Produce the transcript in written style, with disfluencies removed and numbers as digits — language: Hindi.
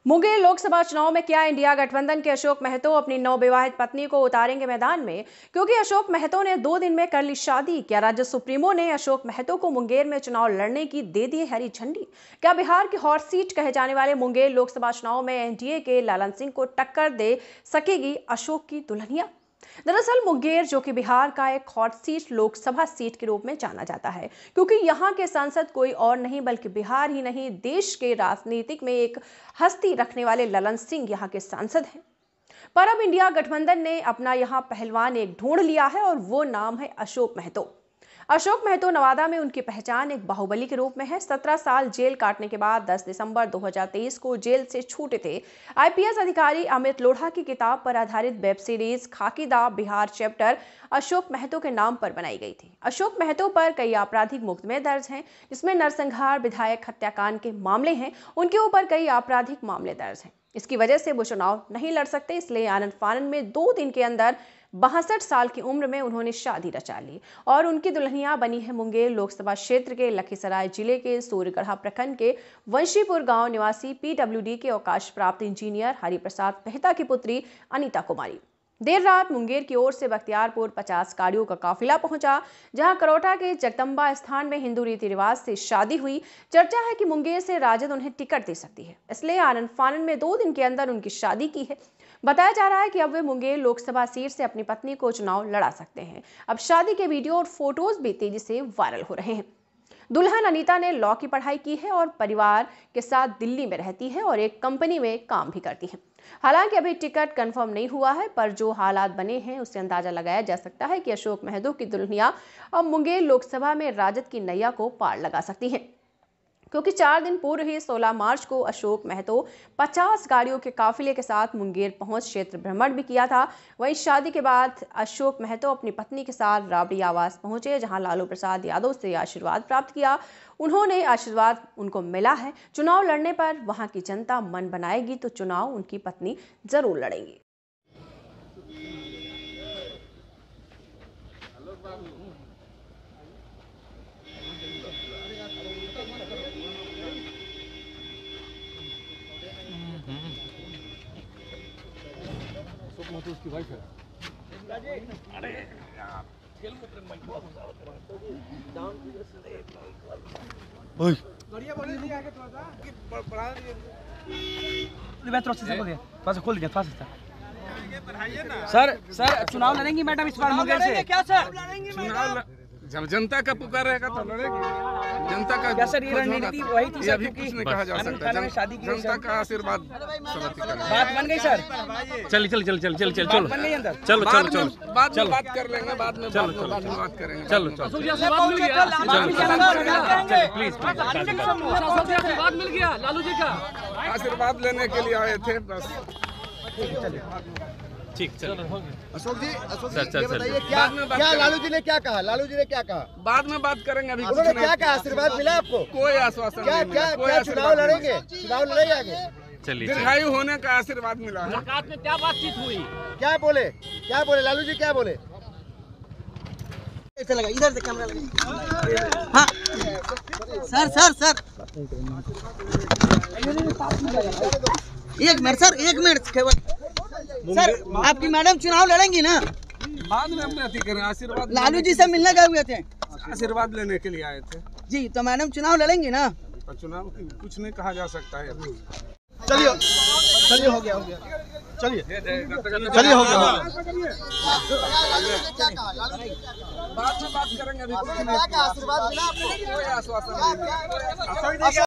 मुंगेर लोकसभा चुनाव में क्या इंडिया गठबंधन के अशोक महतो अपनी नवविवाहित पत्नी को उतारेंगे मैदान में, क्योंकि अशोक महतो ने 2 दिन में कर ली शादी। क्या राज्य सुप्रीमो ने अशोक महतो को मुंगेर में चुनाव लड़ने की दे दी हरी झंडी? क्या बिहार की हॉट सीट कहे जाने वाले मुंगेर लोकसभा चुनाव में एनडीए के लालन सिंह को टक्कर दे सकेगी अशोक की दुल्हनिया? दरअसल मुंगेर, जो कि बिहार का एक हॉट सीट लोकसभा सीट के रूप में जाना जाता है, क्योंकि यहाँ के सांसद कोई और नहीं बल्कि बिहार ही नहीं देश के राजनीतिक में एक हस्ती रखने वाले ललन सिंह यहाँ के सांसद हैं। पर अब इंडिया गठबंधन ने अपना यहाँ पहलवान एक ढूंढ लिया है और वो नाम है अशोक महतो। अशोक महतो नवादा में उनकी पहचान एक बाहुबली के रूप में है। 17 साल जेल काटने के बाद 10 दिसंबर 2023 को जेल से छूटे थे आईपीएस अधिकारी अमित लोढ़ा की किताब पर आधारित वेब सीरीज खाकी दा बिहार चैप्टर अशोक महतो के नाम पर बनाई गई थी। अशोक महतो पर कई आपराधिक मुकदमे दर्ज हैं, जिसमें नरसंहार, विधायक हत्याकांड के मामले हैं। उनके ऊपर कई आपराधिक मामले दर्ज हैं। इसकी वजह से वो चुनाव नहीं लड़ सकते, इसलिए आनंद फानन में 2 दिन के अंदर 62 साल की उम्र में उन्होंने शादी रचा ली और उनकी दुल्हनिया बनी है मुंगेर लोकसभा क्षेत्र के लखीसराय जिले के सूर्यगढ़ा प्रखंड के वंशीपुर गांव निवासी पीडब्ल्यूडी के अवकाश प्राप्त इंजीनियर हरिप्रसाद मेहता की पुत्री अनीता कुमारी। देर रात मुंगेर की ओर से बख्तियारपुर 50 गाड़ियों का काफिला पहुंचा, जहां करौटा के जगदम्बा स्थान में हिंदू रीति रिवाज से शादी हुई। चर्चा है कि मुंगेर से राजद उन्हें टिकट दे सकती है, इसलिए आनंद फानन में 2 दिन के अंदर उनकी शादी की है। बताया जा रहा है कि अब वे मुंगेर लोकसभा सीट से अपनी पत्नी को चुनाव लड़ा सकते हैं। अब शादी के वीडियो और फोटोज भी तेजी से वायरल हो रहे हैं। दुल्हन अनीता ने लॉ की पढ़ाई की है और परिवार के साथ दिल्ली में रहती है और एक कंपनी में काम भी करती है। हालांकि अभी टिकट कंफर्म नहीं हुआ है, पर जो हालात बने हैं उससे अंदाजा लगाया जा सकता है कि अशोक महतो की दुल्हनिया अब मुंगेर लोकसभा में राजद की नैया को पार लगा सकती है, क्योंकि 4 दिन पूर्व ही 16 मार्च को अशोक महतो 50 गाड़ियों के काफिले के साथ मुंगेर पहुंच क्षेत्र भ्रमण भी किया था। वहीं शादी के बाद अशोक महतो अपनी पत्नी के साथ राबड़ी आवास पहुंचे, जहां लालू प्रसाद यादव से आशीर्वाद प्राप्त किया। उन्होंने आशीर्वाद उनको मिला है। चुनाव लड़ने पर वहां की जनता मन बनाएगी तो चुनाव उनकी पत्नी जरूर लड़ेंगी। तो उसकी वाइफ है। अरे यार ओए बढ़िया बोल नहीं आगे थोड़ा सा कि बढ़ा मैं थोड़ा सा खोल दिया, थोड़ा सा खोल दिया, थोड़ा सा। सर चुनाव लड़ेंगी मैडम इस बार मुंगेर से? क्या सर चुनाव जब जनता का पुकार रहेगा तो लड़ेगी। जनता का क्या सर ये रणनीति वही थी सर, अभी कुछ नहीं कहा जा सकता। जनता का आशीर्वाद बात बन गई सर। चल बन गई अंदर। चलो बाद में बात कर लेंगे, बाद में बात करेंगे। चलो प्लीज आशीर्वाद मिल गया लालू जी का। आशीर्वाद लेने के लिए आए थे बस। ठीक चलो। अशोक जी चल। ये बताइए क्या लालू जी ने क्या कहा? लालू जी ने क्या कहा? बाद में बात करेंगे। अभी उन्होंने क्या कहा? आशीर्वाद मिला आपको? कोई आश्वासन क्या नहीं मिला। क्या चुनाव लड़ेंगे? चुनाव लड़ेंगे आगे? चलिए दीर्घायु होने का आशीर्वाद मिला है। मुलाकात में क्या बातचीत हुई? क्या बोले लालू जी? क्या बोले? ऐसे लगा, इधर से कैमरा लगा। हाँ सर एक मिनट केवल। सर आपकी मैडम चुनाव लड़ेंगी ना? बाद में हम अति करें। आशीर्वाद लालू जी से मिलने गए हुए थे, आशीर्वाद लेने के लिए आए थे जी। तो मैडम चुनाव लड़ेंगी ना? पर चुनाव की कुछ नहीं कहा जा सकता है। चलिए हो गया चलिए हो गया। बाद में बात करेंगे। अभी कुछ नहीं। आशीर्वाद मिला आपको? कोई आश्वासन नहीं मिला।